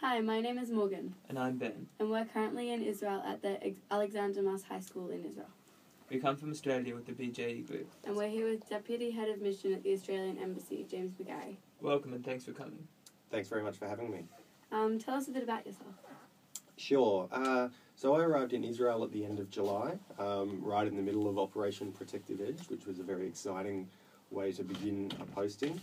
Hi, my name is Morgan. And I'm Ben. And we're currently in Israel at the Alexander Mas High School in Israel. We come from Australia with the BJE group. And we're here with Deputy Head of Mission at the Australian Embassy, James McGarry. Welcome and thanks for coming. Thanks very much for having me. Tell us a bit about yourself. Sure. So I arrived in Israel at the end of July, right in the middle of Operation Protective Edge, which was a very exciting way to begin a posting.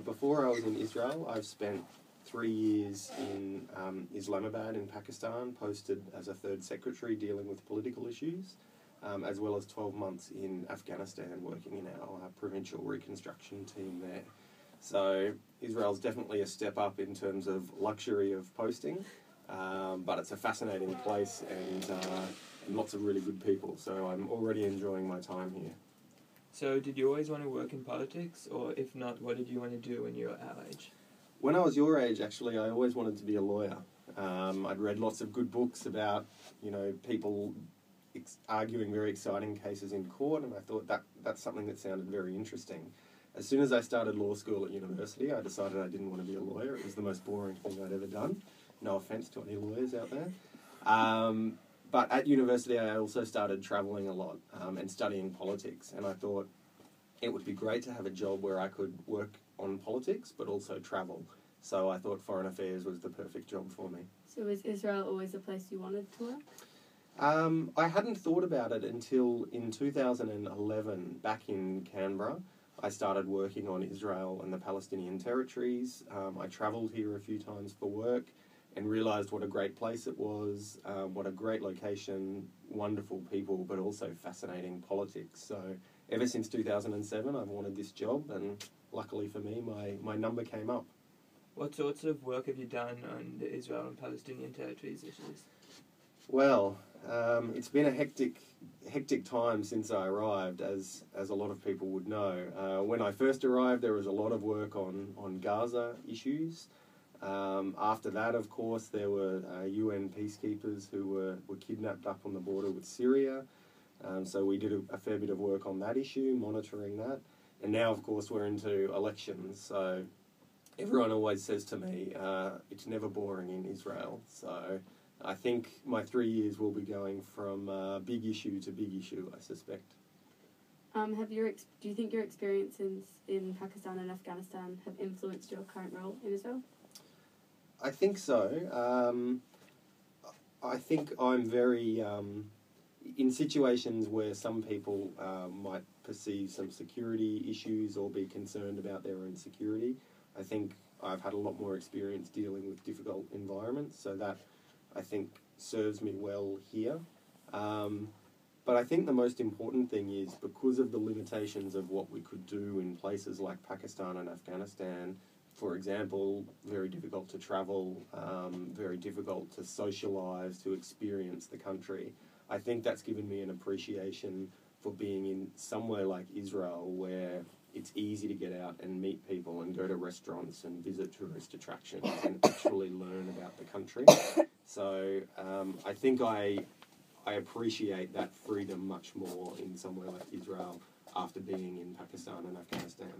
Before I was in Israel, I've spent 3 years in Islamabad in Pakistan, posted as a third secretary dealing with political issues, as well as 12 months in Afghanistan working in our provincial reconstruction team there. So Israel's definitely a step up in terms of luxury of posting, but it's a fascinating place and lots of really good people, so I'm already enjoying my time here. So did you always want to work in politics, or if not, what did you want to do when you were our age? When I was your age, actually, I always wanted to be a lawyer. I'd read lots of good books about, people arguing very exciting cases in court, and I thought that's something that sounded very interesting. As soon as I started law school at university, I decided I didn't want to be a lawyer. It was the most boring thing I'd ever done. No offence to any lawyers out there. But at university, I also started travelling a lot and studying politics, and I thought it would be great to have a job where I could work on politics but also travel. So I thought foreign affairs was the perfect job for me. So was Israel always a place you wanted to work? I hadn't thought about it until in 2011, back in Canberra. I started working on Israel and the Palestinian territories. I travelled here a few times for work and realised what a great place it was, what a great location, wonderful people, but also fascinating politics. So ever since 2007, I've wanted this job, and luckily for me, my number came up. What sorts of work have you done on the Israel and Palestinian territories issues? Well, it's been a hectic time since I arrived, as a lot of people would know. When I first arrived, there was a lot of work on Gaza issues. After that, of course, there were UN peacekeepers who were kidnapped up on the border with Syria. So we did a fair bit of work on that issue, monitoring that. And now, of course, we're into elections. So everyone always says to me, it's never boring in Israel. So I think my 3 years will be going from big issue to big issue, I suspect. Do you think your experiences in Pakistan and Afghanistan have influenced your current role in Israel? I think so. I think I'm very... in situations where some people might perceive some security issues or be concerned about their own security, I think I've had a lot more experience dealing with difficult environments, so that I think serves me well here. But I think the most important thing is, because of the limitations of what we could do in places like Pakistan and Afghanistan, for example, very difficult to travel, very difficult to socialise, to experience the country. I think that's given me an appreciation for being in somewhere like Israel, where it's easy to get out and meet people and go to restaurants and visit tourist attractions and actually learn about the country. So I think I appreciate that freedom much more in somewhere like Israel after being in Pakistan and Afghanistan.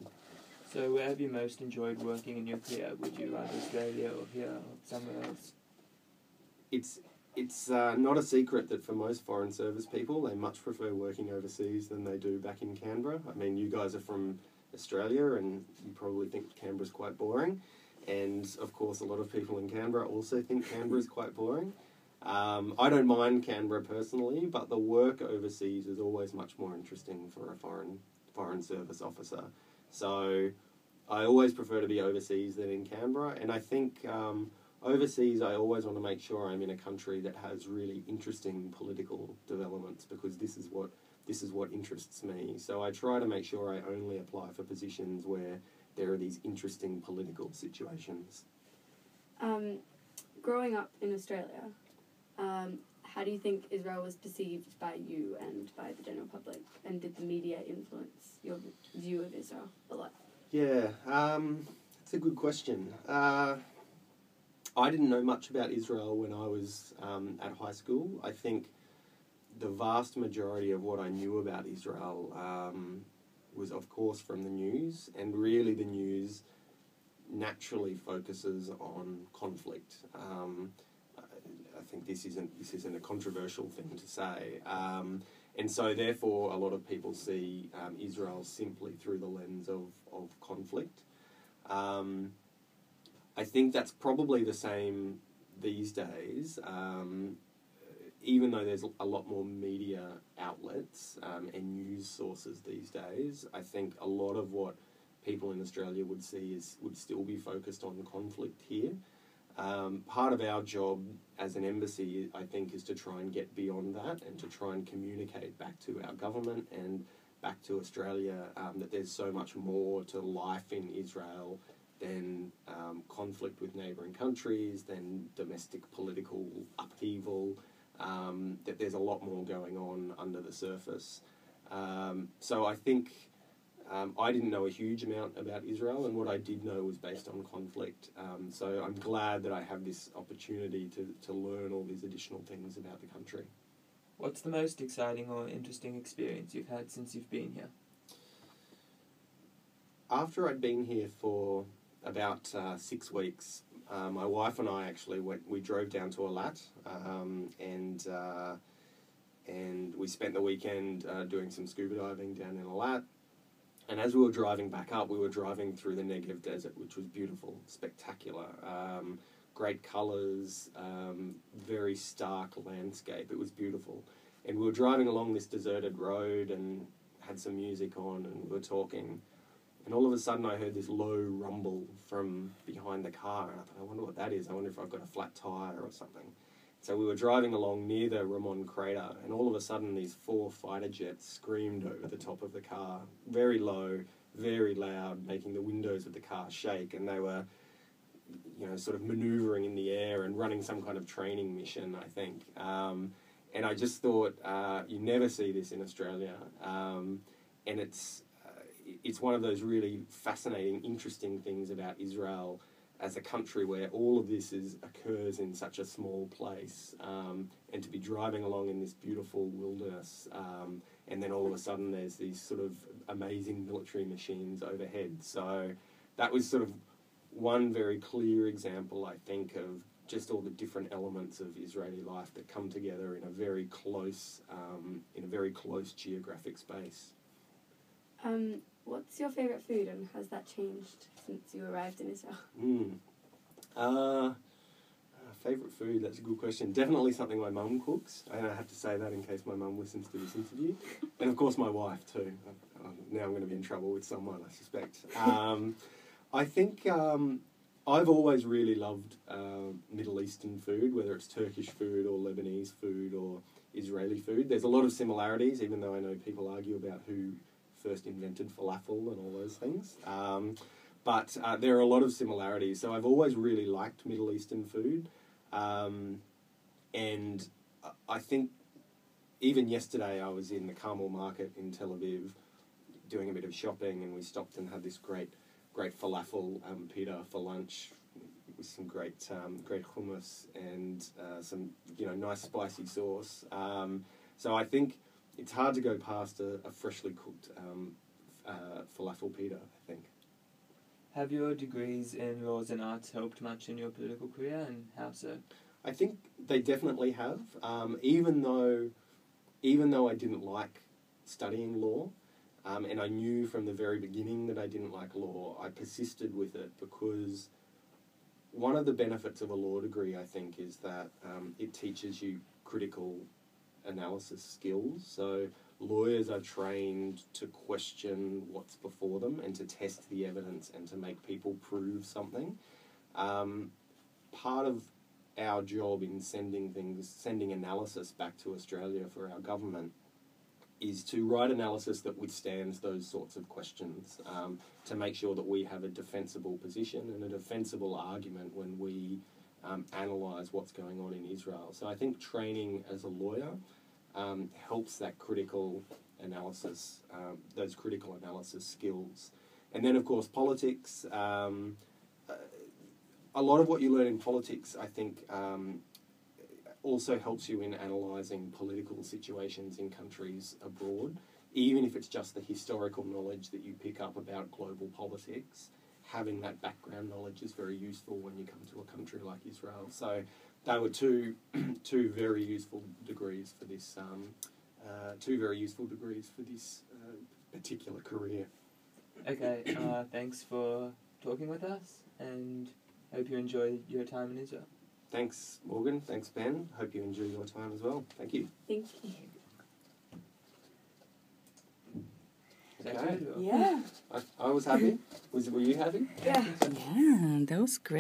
So where have you most enjoyed working in your career? Would you rather Australia or here or somewhere else? It's not a secret that for most foreign service people, they much prefer working overseas than they do back in Canberra. I mean, you guys are from Australia and you probably think Canberra's quite boring. And, of course, a lot of people in Canberra also think Canberra's quite boring. I don't mind Canberra personally, but the work overseas is always much more interesting for a foreign service officer. So I always prefer to be overseas than in Canberra, and I think overseas I always want to make sure I'm in a country that has really interesting political developments, because this is what interests me. So I try to make sure I only apply for positions where there are these interesting political situations. Growing up in Australia, how do you think Israel was perceived by you and by the general public? And did the media influence your view of Israel a lot? Yeah, that's a good question. I didn't know much about Israel when I was at high school. I think the vast majority of what I knew about Israel was, of course, from the news, and really the news naturally focuses on conflict. I think this isn't a controversial thing to say. And so, therefore, a lot of people see Israel simply through the lens of conflict. I think that's probably the same these days, even though there's a lot more media outlets and news sources these days. I think a lot of what people in Australia would see would still be focused on conflict here. Part of our job as an embassy, I think, is to try and get beyond that and to try and communicate back to our government and back to Australia that there's so much more to life in Israel than conflict with neighbouring countries, than domestic political upheaval, that there's a lot more going on under the surface. So I think I didn't know a huge amount about Israel, and what I did know was based on conflict. So I'm glad that I have this opportunity to learn all these additional things about the country. What's the most exciting or interesting experience you've had since you've been here? After I'd been here for about 6 weeks, my wife and I actually we drove down to Eilat, and we spent the weekend doing some scuba diving down in Eilat. And as we were driving back up, we were driving through the Negev desert, which was beautiful, spectacular, great colours, very stark landscape. It was beautiful. And we were driving along this deserted road and had some music on, and we were talking. And all of a sudden I heard this low rumble from behind the car, and I thought, I wonder what that is. I wonder if I've got a flat tyre or something. So we were driving along near the Ramon crater, and all of a sudden these 4 fighter jets screamed over the top of the car, very low, very loud, making the windows of the car shake, and they were, sort of manoeuvring in the air and running some kind of training mission, I think. And I just thought, you never see this in Australia, and it's one of those really fascinating, interesting things about Israel as a country where all of this occurs in such a small place, and to be driving along in this beautiful wilderness, and then all of a sudden there's these sort of amazing military machines overhead. So that was sort of one very clear example, I think, of just all the different elements of Israeli life that come together in a very close geographic space. What's your favourite food, and has that changed since you arrived in Israel? Favourite food, that's a good question. Definitely something my mum cooks. I have to say that in case my mum listens to this interview. And of course my wife too. Now I'm going to be in trouble with someone, I suspect. I think I've always really loved Middle Eastern food, whether it's Turkish food or Lebanese food or Israeli food. There's a lot of similarities, even though I know people argue about who first invented falafel and all those things. But there are a lot of similarities. So I've always really liked Middle Eastern food. And I think even yesterday I was in the Carmel market in Tel Aviv doing a bit of shopping, and we stopped and had this great falafel pita for lunch with some great hummus and some nice spicy sauce. So I think it's hard to go past a freshly cooked falafel pita, I think. Have your degrees in laws and arts helped much in your political career, and how so? I think they definitely have. Even though I didn't like studying law, and I knew from the very beginning that I didn't like law, I persisted with it because one of the benefits of a law degree, I think, is that it teaches you critical analysis skills. So lawyers are trained to question what's before them and to test the evidence and to make people prove something. Part of our job in sending analysis back to Australia for our government is to write analysis that withstands those sorts of questions, to make sure that we have a defensible position and a defensible argument when we analyse what's going on in Israel. So I think training as a lawyer helps that critical analysis, those critical analysis skills. And then, of course, politics. A lot of what you learn in politics, I think, also helps you in analysing political situations in countries abroad. Even if it's just the historical knowledge that you pick up about global politics, having that background knowledge is very useful when you come to a country like Israel. So they were two very useful degrees for this particular career. Okay, thanks for talking with us, and hope you enjoy your time in Israel. Thanks, Morgan. Thanks, Ben. Hope you enjoy your time as well. Thank you. Thank you. Is that Okay. good, or- Yeah. I was happy. Were you happy? Yeah. Yeah, that was great.